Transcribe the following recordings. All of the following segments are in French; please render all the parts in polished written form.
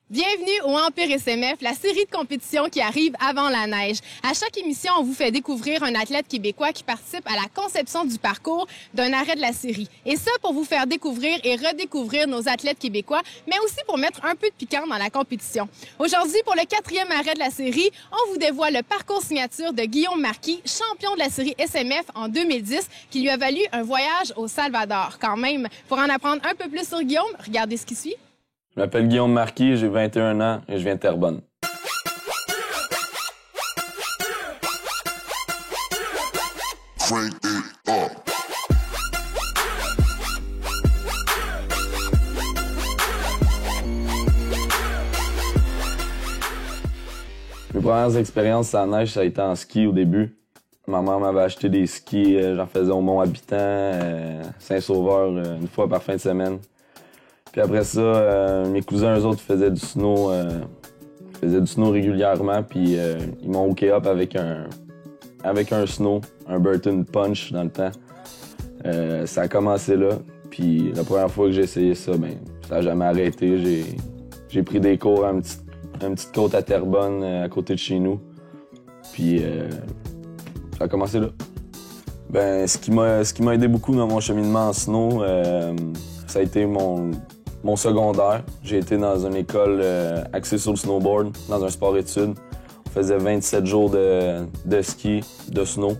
Bienvenue au Empire SMF, la série de compétitions qui arrive avant la neige. À chaque émission, on vous fait découvrir un athlète québécois qui participe à la conception du parcours d'un arrêt de la série. Et ça, pour vous faire découvrir et redécouvrir nos athlètes québécois, mais aussi pour mettre un peu de piquant dans la compétition. Aujourd'hui, pour le 4e arrêt de la série, on vous dévoile le parcours signature de Guillaume Marquis, champion de la série SMF en 2010, qui lui a valu un voyage au Salvador. Quand même, pour en apprendre un peu plus sur Guillaume, regardez ce qui suit. Je m'appelle Guillaume Marquis, j'ai 21 ans et je viens de Terrebonne. Mes premières expériences à la neige, ça a été en ski au début. Ma mère m'avait acheté des skis, j'en faisais au Mont-Habitant, Saint-Sauveur, une fois par fin de semaine. Puis après ça, mes cousins, eux autres, faisaient du snow régulièrement. Puis ils m'ont hooké up avec un snow, un Burton Punch dans le temps. Ça a commencé là. Puis la première fois que j'ai essayé ça, ben ça n'a jamais arrêté. J'ai pris des cours à une petite côte à Terrebonne, à côté de chez nous. Puis ça a commencé là. Ben ce qui m'a aidé beaucoup dans mon cheminement en snow, ça a été mon secondaire. J'ai été dans une école axée sur le snowboard, dans un sport-études. On faisait 27 jours de ski, de snow.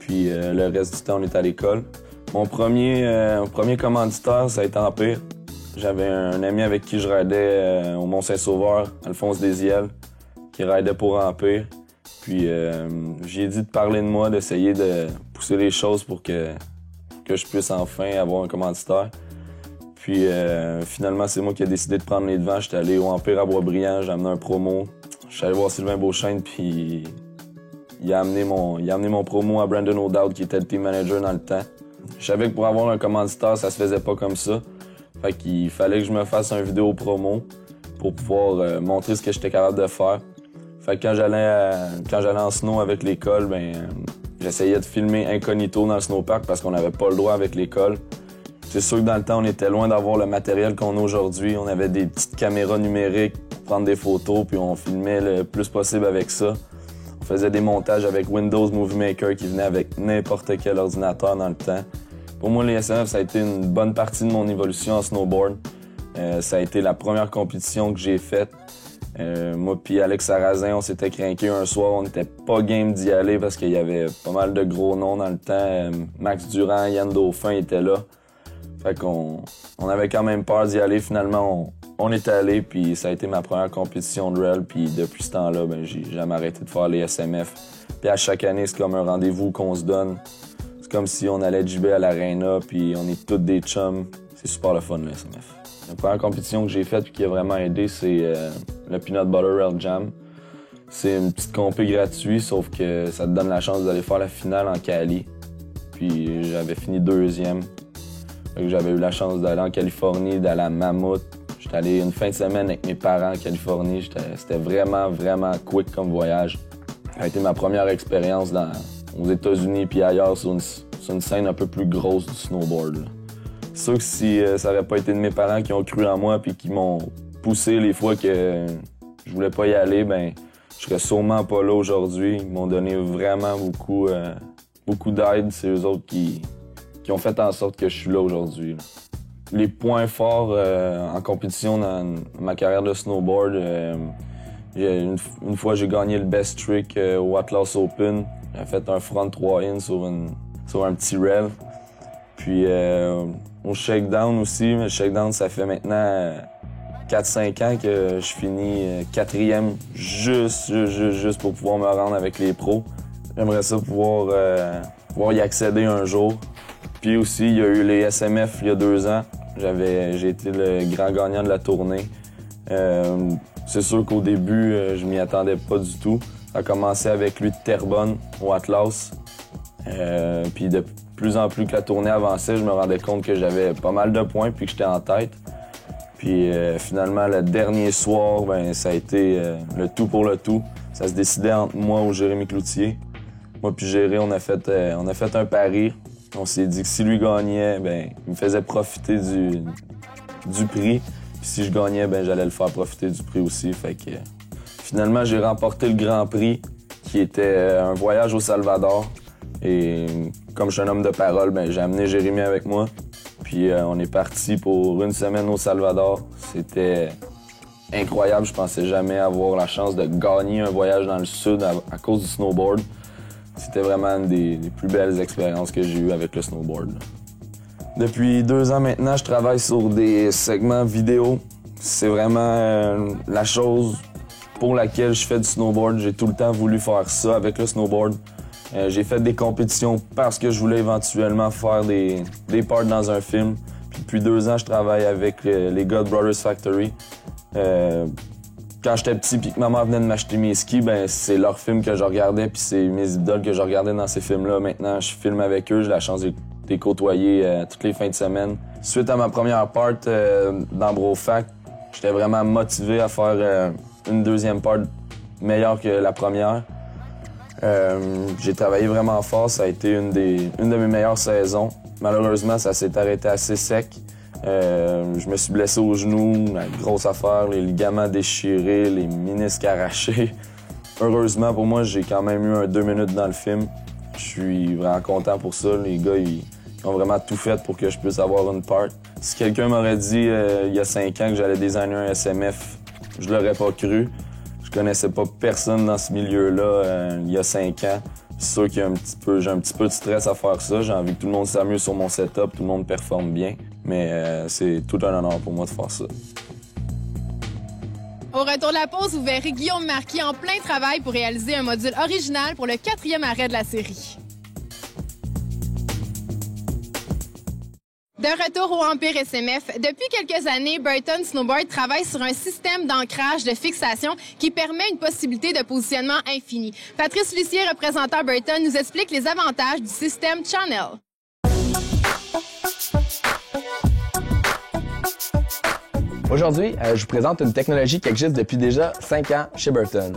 Puis le reste du temps, on était à l'école. Mon premier commanditaire, ça a été Empire. J'avais un ami avec qui je raidais au Mont-Saint-Sauveur, Alphonse Desiel, qui raidait pour Empire. Puis j'ai dit de parler de moi, d'essayer de pousser les choses pour que je puisse enfin avoir un commanditaire. Puis finalement, c'est moi qui ai décidé de prendre les devants. J'étais allé au Empire à Boisbriand, j'ai amené un promo. Je suis allé voir Sylvain Beauchesne, puis il a amené mon promo à Brandon O'Dowd, qui était le team manager dans le temps. Je savais que pour avoir un commanditaire, ça se faisait pas comme ça. Fait qu'il fallait que je me fasse un vidéo promo pour pouvoir montrer ce que j'étais capable de faire. Fait que quand j'allais en snow avec l'école, ben j'essayais de filmer incognito dans le snowpark parce qu'on n'avait pas le droit avec l'école. C'est sûr que dans le temps, on était loin d'avoir le matériel qu'on a aujourd'hui. On avait des petites caméras numériques pour prendre des photos, puis on filmait le plus possible avec ça. On faisait des montages avec Windows Movie Maker qui venait avec n'importe quel ordinateur dans le temps. Pour moi, les SMF, ça a été une bonne partie de mon évolution en snowboard. Ça a été la première compétition que j'ai faite. Moi puis Alex Sarrazin, on s'était craqué un soir. On n'était pas game d'y aller parce qu'il y avait pas mal de gros noms dans le temps. Max Durand, Yann Dauphin étaient là. Fait qu'on avait quand même peur d'y aller. Finalement, on est allé, puis ça a été ma première compétition de rail. Puis depuis ce temps-là, ben j'ai jamais arrêté de faire les SMF. Puis à chaque année, c'est comme un rendez-vous qu'on se donne. C'est comme si on allait JB à l'Arena, puis on est tous des chums. C'est super le fun, le SMF. La première compétition que j'ai faite et qui a vraiment aidé, c'est le Peanut Butter Rail Jam. C'est une petite compé gratuite, sauf que ça te donne la chance d'aller faire la finale en Cali. Puis j'avais fini 2e. J'avais eu la chance d'aller en Californie, d'aller à Mammoth. J'étais allé une fin de semaine avec mes parents en Californie. C'était vraiment, vraiment quick comme voyage. Ça a été ma première expérience aux États-Unis puis ailleurs sur une scène un peu plus grosse du snowboard. Là. C'est sûr que si ça n'aurait pas été de mes parents qui ont cru en moi puis qui m'ont poussé les fois que je voulais pas y aller, ben je serais sûrement pas là aujourd'hui. Ils m'ont donné vraiment beaucoup d'aide. C'est eux autres qui ont fait en sorte que je suis là aujourd'hui. Les points forts en compétition dans ma carrière de snowboard, une fois j'ai gagné le best trick au Atlas Open. J'ai fait un front 3-in sur un petit rail. Puis au shakedown aussi, le shakedown ça fait maintenant 4-5 ans que je finis 4e juste pour pouvoir me rendre avec les pros. J'aimerais ça pouvoir y accéder un jour. Puis aussi, il y a eu les SMF il y a 2 ans. J'ai été le grand gagnant de la tournée. C'est sûr qu'au début, je m'y attendais pas du tout. Ça a commencé avec lui de Terrebonne au Atlas. Puis de plus en plus que la tournée avançait, je me rendais compte que j'avais pas mal de points puis que j'étais en tête. Puis finalement, le dernier soir, ben, ça a été le tout pour le tout. Ça se décidait entre moi ou Jérémy Cloutier. Moi puis Jéré, on a fait un pari. On s'est dit que si lui gagnait, ben, il me faisait profiter du prix. Puis si je gagnais, ben, j'allais le faire profiter du prix aussi. Fait que finalement, j'ai remporté le Grand Prix, qui était un voyage au Salvador. Et comme je suis un homme de parole, ben, j'ai amené Jérémy avec moi. Puis on est parti pour une semaine au Salvador. C'était incroyable. Je pensais jamais avoir la chance de gagner un voyage dans le sud à cause du snowboard. C'était vraiment une des plus belles expériences que j'ai eues avec le snowboard. Depuis 2 ans maintenant, je travaille sur des segments vidéo. C'est vraiment la chose pour laquelle je fais du snowboard. J'ai tout le temps voulu faire ça avec le snowboard. J'ai fait des compétitions parce que je voulais éventuellement faire des parts dans un film. Puis depuis 2 ans, je travaille avec les gars de Brothers Factory. Quand j'étais petit puis que maman venait de m'acheter mes skis, ben c'est leur film que je regardais puis c'est mes idoles que je regardais dans ces films-là. Maintenant, je filme avec eux, j'ai la chance de les côtoyer toutes les fins de semaine. Suite à ma première part dans Brofac, j'étais vraiment motivé à faire une deuxième part meilleure que la première. J'ai travaillé vraiment fort, ça a été une de mes meilleures saisons. Malheureusement, ça s'est arrêté assez sec. Je me suis blessé au genou, la grosse affaire, les ligaments déchirés, les ménisques arrachés. Heureusement pour moi, j'ai quand même eu un 2 minutes dans le film. Je suis vraiment content pour ça. Les gars, ils ont vraiment tout fait pour que je puisse avoir une part. Si quelqu'un m'aurait dit il y a 5 ans que j'allais designer un SMF, je l'aurais pas cru. Je connaissais pas personne dans ce milieu-là il y a 5 ans. C'est sûr qu'il y a j'ai un petit peu de stress à faire ça. J'ai envie que tout le monde s'amuse sur mon setup, tout le monde performe bien. Mais c'est tout un honneur pour moi de faire ça. Au retour de la pause, vous verrez Guillaume Marquis en plein travail pour réaliser un module original pour le 4e arrêt de la série. De retour au Empire SMF, depuis quelques années, Burton Snowboard travaille sur un système d'ancrage de fixation qui permet une possibilité de positionnement infini. Patrice Lucier, représentant Burton, nous explique les avantages du système Channel. Aujourd'hui, je vous présente une technologie qui existe depuis déjà 5 ans chez Burton.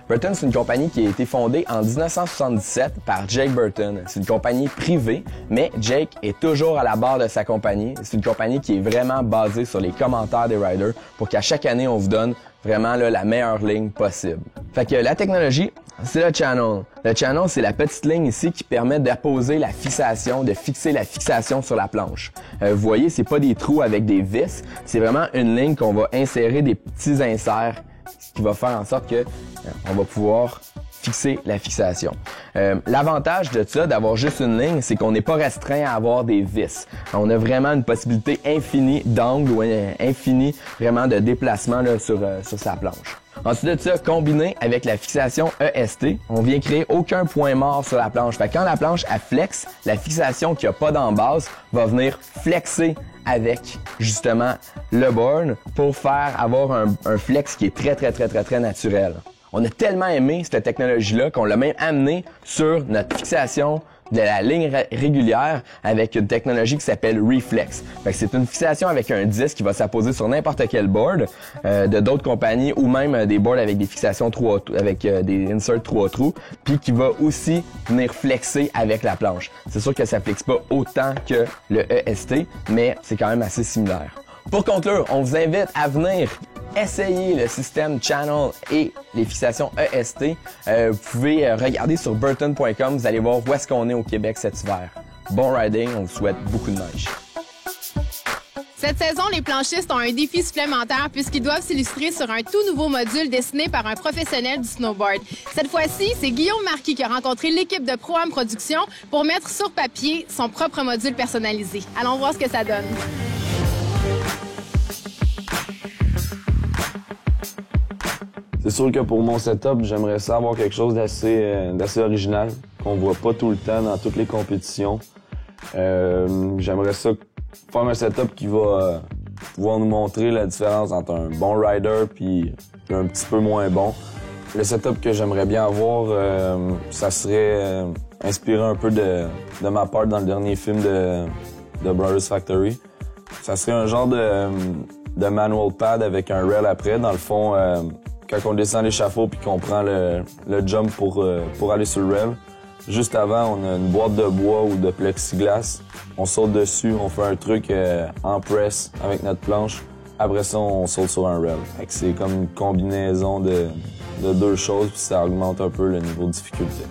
Burton, c'est une compagnie qui a été fondée en 1977 par Jake Burton. C'est une compagnie privée, mais Jake est toujours à la barre de sa compagnie. C'est une compagnie qui est vraiment basée sur les commentaires des riders pour qu'à chaque année, on vous donne vraiment là, la meilleure ligne possible. Fait que la technologie, c'est le channel. Le channel, c'est la petite ligne ici qui permet d'apposer la fixation, de fixer la fixation sur la planche. Vous voyez, c'est pas des trous avec des vis, c'est vraiment une ligne qu'on va insérer des petits inserts, ce qui va faire en sorte que on va pouvoir fixer la fixation. L'avantage de ça, d'avoir juste une ligne, c'est qu'on n'est pas restreint à avoir des vis. On a vraiment une possibilité infinie d'angle ou infinie vraiment de déplacement là, sur sa planche. Ensuite de ça, combiné avec la fixation EST, on vient créer aucun point mort sur la planche. Fait que quand la planche elle flex, la fixation qui a pas d'embase va venir flexer avec justement le board pour faire avoir un flex qui est très naturel. On a tellement aimé cette technologie-là qu'on l'a même amené sur notre fixation de la ligne régulière avec une technologie qui s'appelle Reflex. Fait que c'est une fixation avec un disque qui va s'apposer sur n'importe quel board de d'autres compagnies ou même des boards avec des fixations avec des inserts 3 trous, puis qui va aussi venir flexer avec la planche. C'est sûr que ça flexe pas autant que le EST, mais c'est quand même assez similaire. Pour conclure, on vous invite à venir essayer le système Channel et les fixations EST. Vous pouvez regarder sur burton.com, vous allez voir où est-ce qu'on est au Québec cet hiver. Bon riding, on vous souhaite beaucoup de neige. Cette saison, les planchistes ont un défi supplémentaire puisqu'ils doivent s'illustrer sur un tout nouveau module dessiné par un professionnel du snowboard. Cette fois-ci, c'est Guillaume Marquis qui a rencontré l'équipe de Pro-Am Productions pour mettre sur papier son propre module personnalisé. Allons voir ce que ça donne. C'est sûr que pour mon setup, j'aimerais ça avoir quelque chose d'assez original, qu'on voit pas tout le temps dans toutes les compétitions. J'aimerais ça faire un setup qui va pouvoir nous montrer la différence entre un bon rider puis un petit peu moins bon. Le setup que j'aimerais bien avoir, ça serait inspiré un peu de ma part dans le dernier film de Brothers Factory. Ça serait un genre de manual pad avec un rail après. Dans le fond, quand on descend l'échafaud puis qu'on prend le jump pour aller sur le rail, juste avant, on a une boîte de bois ou de plexiglas. On saute dessus, on fait un truc en press avec notre planche. Après ça, on saute sur un rail. C'est comme une combinaison de deux choses, puis ça augmente un peu le niveau de difficulté.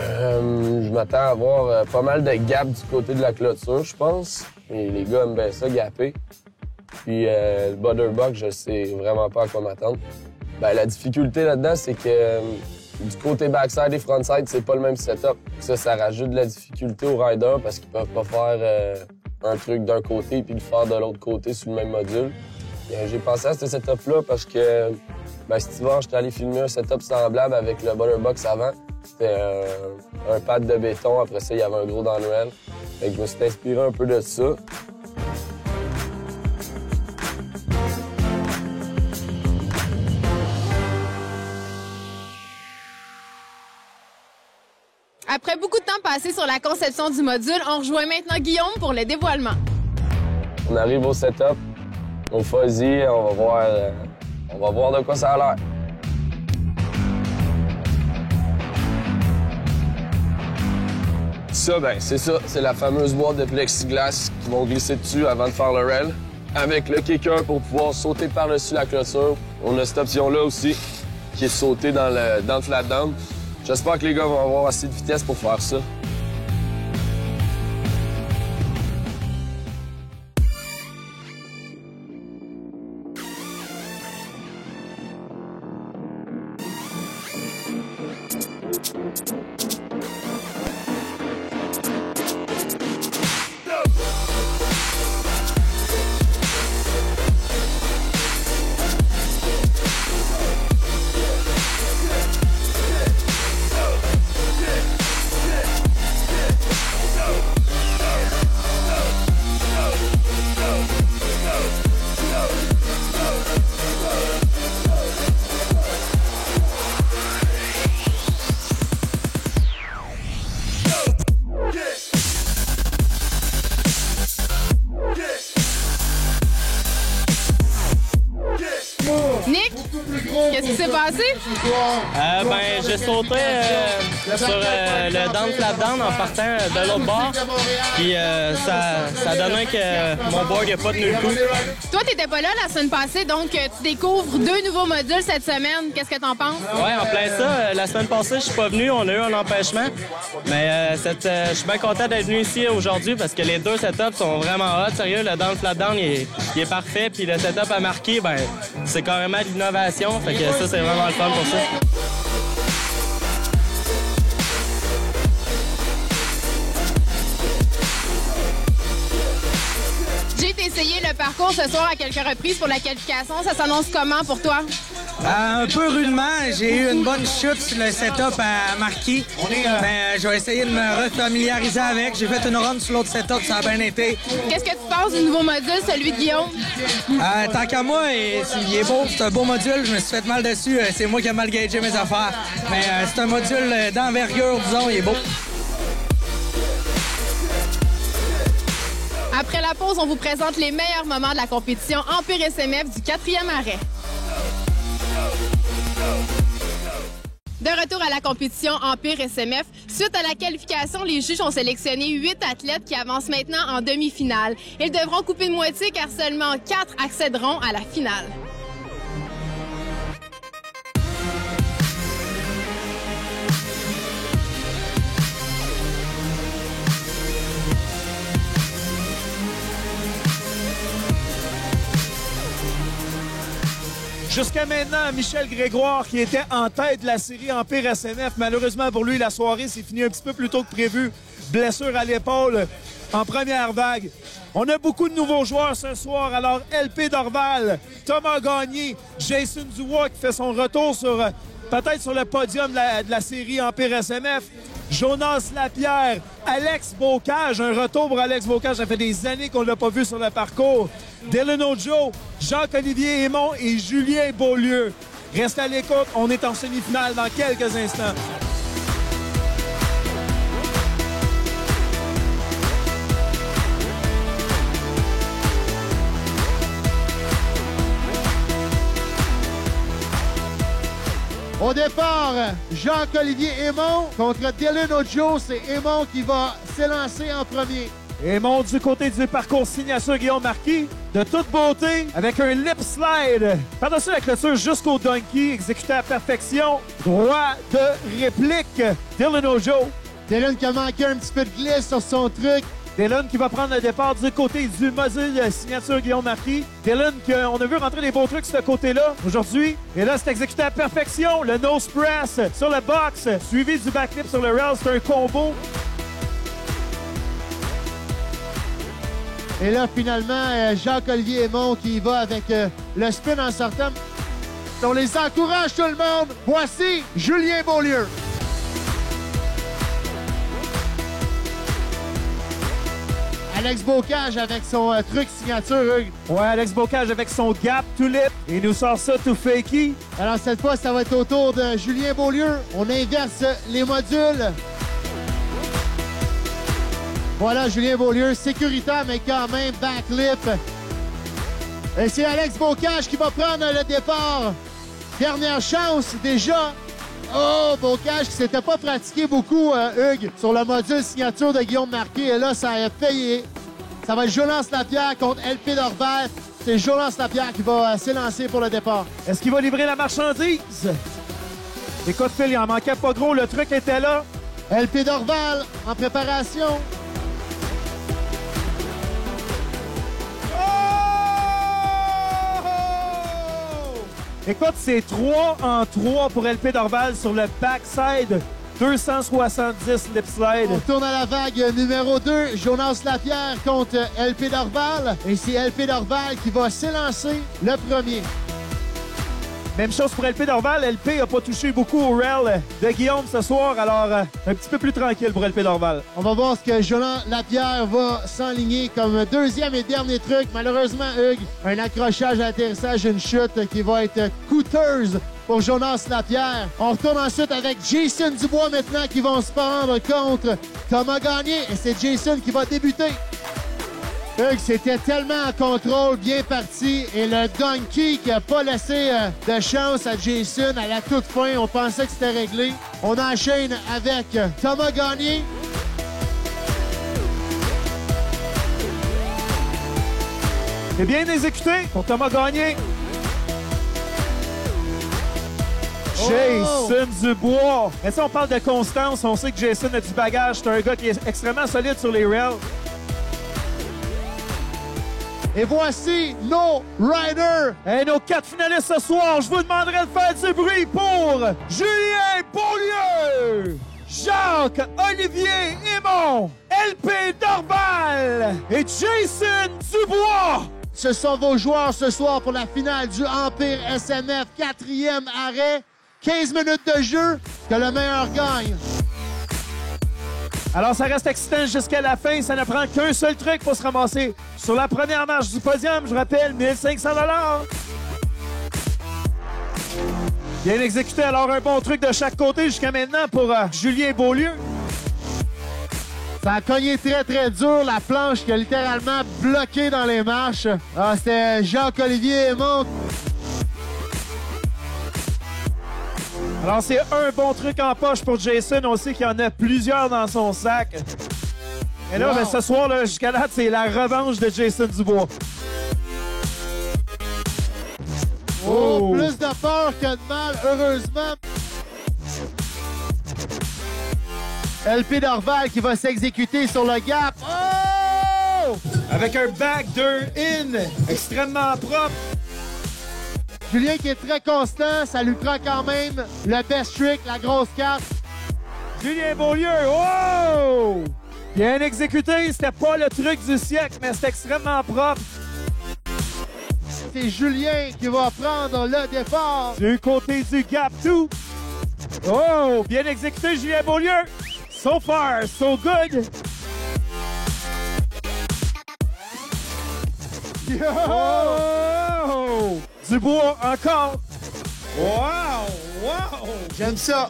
Je m'attends à avoir pas mal de gaps du côté de la clôture, je pense. Et les gars aiment bien ça, gapper. Puis le Butterbuck, je sais vraiment pas à quoi m'attendre. La difficulté là-dedans, c'est que du côté backside et frontside, c'est pas le même setup. Ça rajoute de la difficulté aux riders parce qu'ils peuvent pas faire un truc d'un côté puis le faire de l'autre côté sur le même module. J'ai pensé à ce setup-là parce que cet hiver, j'étais allé filmer un setup semblable avec le Butterbox avant. C'était un pad de béton. Après ça, il y avait un gros downrail. Fait que je me suis inspiré un peu de ça. Après beaucoup de temps passé sur la conception du module, on rejoint maintenant Guillaume pour le dévoilement. On arrive au setup, au fuzzy, on va voir de quoi ça a l'air. Ça, c'est la fameuse boîte de plexiglas qu'ils vont glisser dessus avant de faire le rail. Avec le kicker pour pouvoir sauter par-dessus la clôture. On a cette option-là aussi, qui est sauter dans le flat down. J'espère que les gars vont avoir assez de vitesse pour faire ça. Nick, qu'est-ce qui s'est passé? J'ai sauté sur le down flat down en partant de l'autre bord. Puis ça donnait que mon board n'a pas tenu le coup. Toi, t'étais pas là la semaine passée, donc tu découvres 2 nouveaux modules cette semaine. Qu'est-ce que t'en penses? Ouais, en plein ça. La semaine passée, je suis pas venu. On a eu un empêchement. Mais je suis bien content d'être venu ici aujourd'hui parce que les 2 setups sont vraiment hot. Sérieux, le down flat down, il est parfait. Puis le setup à marquer, c'est carrément de l'innovation. Fait que ça, c'est vraiment le fun pour ça. J'ai essayé le parcours ce soir à quelques reprises pour la qualification. Ça s'annonce comment pour toi? Un peu rudement. J'ai eu une bonne chute sur le setup à marquer. Mais je vais essayer de me refamiliariser avec. J'ai fait une run sur l'autre setup, ça a bien été. Qu'est-ce que tu penses du nouveau module, celui de Guillaume? Tant qu'à moi, il est beau, c'est un beau module. Je me suis fait mal dessus. C'est moi qui ai mal gagé mes affaires. Mais c'est un module d'envergure, disons, il est beau. Après la pause, on vous présente les meilleurs moments de la compétition Empire SMF du 4e arrêt. De retour à la compétition Empire SMF, suite à la qualification, les juges ont sélectionné 8 athlètes qui avancent maintenant en demi-finale. Ils devront couper de moitié car seulement 4 accéderont à la finale. Jusqu'à maintenant, Michel Grégoire, qui était en tête de la série Empire SNF. Malheureusement pour lui, la soirée s'est finie un petit peu plus tôt que prévu. Blessure à l'épaule en première vague. On a beaucoup de nouveaux joueurs ce soir. Alors, LP Dorval, Thomas Gagné, Jason Dubois qui fait son retour peut-être sur le podium de la série Empire SMF. Jonas Lapierre, Alex Bocage, un retour pour Alex Bocage. Ça fait des années qu'on ne l'a pas vu sur le parcours. Delano Joe, Jacques-Olivier Aymon et Julien Beaulieu. Restez à l'écoute, on est en semi-finale dans quelques instants. Au départ, Jacques-Olivier Aymon contre Dylan Ojo. C'est Aymon qui va s'élancer en premier. Aymon du côté du parcours signature Guillaume Marquis, de toute beauté, avec un lip slide. Par-dessus la clôture jusqu'au donkey, exécuté à perfection. Droit de réplique, Dylan Ojo. Dylan qui a manqué un petit peu de glisse sur son truc. Dylan qui va prendre le départ du côté du module signature Guillaume Marquis. Dylan qu'on a vu rentrer des beaux trucs sur ce côté-là aujourd'hui. Et là, c'est exécuté à perfection. Le nose press sur le box, suivi du backflip sur le rail. C'est un combo. Et là, finalement, Jacques-Olivier Aymon qui va avec le spin en sortant. On les encourage tout le monde. Voici Julien Beaulieu. Alex Bocage avec son truc signature, Hugues. Ouais, Alex Bocage avec son gap to lip. Il nous sort ça tout fakey. Alors cette fois, ça va être au tour de Julien Beaulieu. On inverse les modules. Voilà, Julien Beaulieu, sécuritaire, mais quand même backlip. Et c'est Alex Bocage qui va prendre le départ. Dernière chance, déjà. Oh, Bocage qui s'était pas pratiqué beaucoup, Hugues, sur le module signature de Guillaume Marquis. Et là, ça a payé. Ça va être Jonas Lapierre contre LP Dorval. C'est Jonas Lapierre qui va s'élancer pour le départ. Est-ce qu'il va livrer la marchandise? Écoute, Phil, il en manquait pas gros. Le truc était là. LP Dorval en préparation. Écoute, c'est 3 en 3 pour LP Dorval sur le backside. 270 lip slide. On tourne à la vague numéro 2. Jonas Lapierre contre LP Dorval. Et c'est LP Dorval qui va s'élancer le premier. Même chose pour LP Dorval. LP n'a pas touché beaucoup au rail de Guillaume ce soir. Alors, un petit peu plus tranquille pour LP Dorval. On va voir ce que Jonas Lapierre va s'enligner comme deuxième et dernier truc. Malheureusement, Hugues, un accrochage à l'atterrissage, une chute qui va être coûteuse pour Jonas Lapierre. On retourne ensuite avec Jason Dubois maintenant qui vont se prendre contre Thomas Gagné. Et c'est Jason qui va débuter. Hugues, c'était tellement en contrôle, bien parti. Et le donkey qui n'a pas laissé de chance à Jason à la toute fin. On pensait que c'était réglé. On enchaîne avec Thomas Gagné. C'est bien exécuté pour Thomas Gagné. Jason Dubois. Mais si on parle de constance, on sait que Jason a du bagage. C'est un gars qui est extrêmement solide sur les rails. Et voici nos riders. Et nos 4 finalistes ce soir, je vous demanderai de faire du bruit pour Julien Beaulieu, Jacques-Olivier Aymon, LP Dorval et Jason Dubois. Ce sont vos joueurs ce soir pour la finale du Empire SNF. 4e arrêt, 15 minutes de jeu, que le meilleur gagne. Alors, ça reste excitant jusqu'à la fin. Ça ne prend qu'un seul truc pour se ramasser sur la première marche du podium. Je rappelle, 1500 $. Bien exécuté. Alors, un bon truc de chaque côté jusqu'à maintenant pour Julien Beaulieu. Ça a cogné très, très dur. La planche qui a littéralement bloqué dans les marches. Ah, c'était Jacques-Olivier Aymon. Alors, c'est un bon truc en poche pour Jason. On sait qu'il y en a plusieurs dans son sac. Et là, wow. Ben, ce soir, là, jusqu'à là, c'est la revanche de Jason Dubois. Oh, plus de peur que de mal, heureusement. LP Dorval qui va s'exécuter sur le gap. Oh! Avec un back 2 in extrêmement propre. Julien qui est très constant, ça lui prend quand même le best trick, la grosse carte. Julien Beaulieu, wow! Bien exécuté, c'était pas le truc du siècle, mais c'était extrêmement propre. C'est Julien qui va prendre le départ. Du côté du gap 2. Oh, bien exécuté, Julien Beaulieu. So far, so good. Yo! Oh! Dubois encore. Wow! Wow! J'aime ça,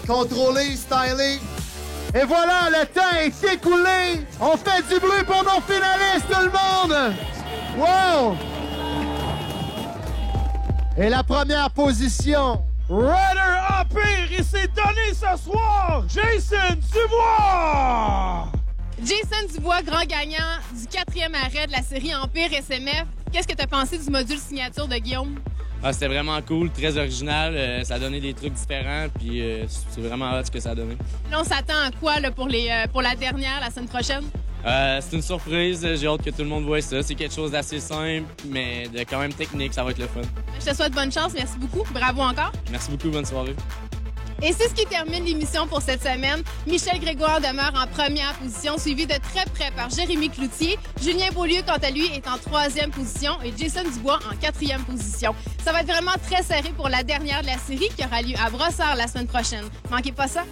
contrôlé, stylé. Et voilà, le temps est écoulé. On fait du bruit pour nos finalistes, tout le monde. Wow! Et la première position Rider Empire, il s'est donné ce soir, Jason Dubois! Jason Dubois, grand gagnant du 4e arrêt de la série Empire SMF. Qu'est-ce que tu as pensé du module signature de Guillaume? Ah, c'était vraiment cool, très original. Ça a donné des trucs différents, puis c'est vraiment hot ce que ça a donné. Là, on s'attend à quoi là, pour la dernière, la semaine prochaine? C'est une surprise. J'ai hâte que tout le monde voit ça. C'est quelque chose d'assez simple, mais de quand même technique. Ça va être le fun. Je te souhaite bonne chance. Merci beaucoup. Bravo encore. Merci beaucoup. Bonne soirée. Et c'est ce qui termine l'émission pour cette semaine. Michel Grégoire demeure en première position, suivi de très près par Jérémy Cloutier. Julien Beaulieu, quant à lui, est en 3e position et Jason Dubois en 4e position. Ça va être vraiment très serré pour la dernière de la série qui aura lieu à Brossard la semaine prochaine. Manquez pas ça.